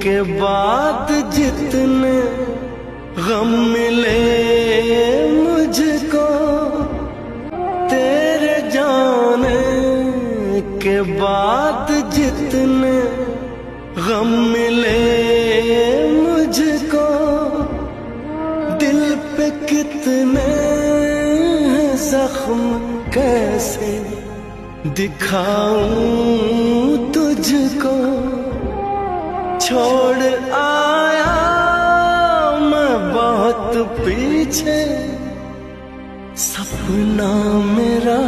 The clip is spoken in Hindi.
के बाद जितने गम मिले मुझको, तेरे जाने के बाद जितने गम मिले मुझको, दिल पे कितने जख्म कैसे दिखाऊं तुझको। छोड़ आया मैं बहुत पीछे, सपना मेरा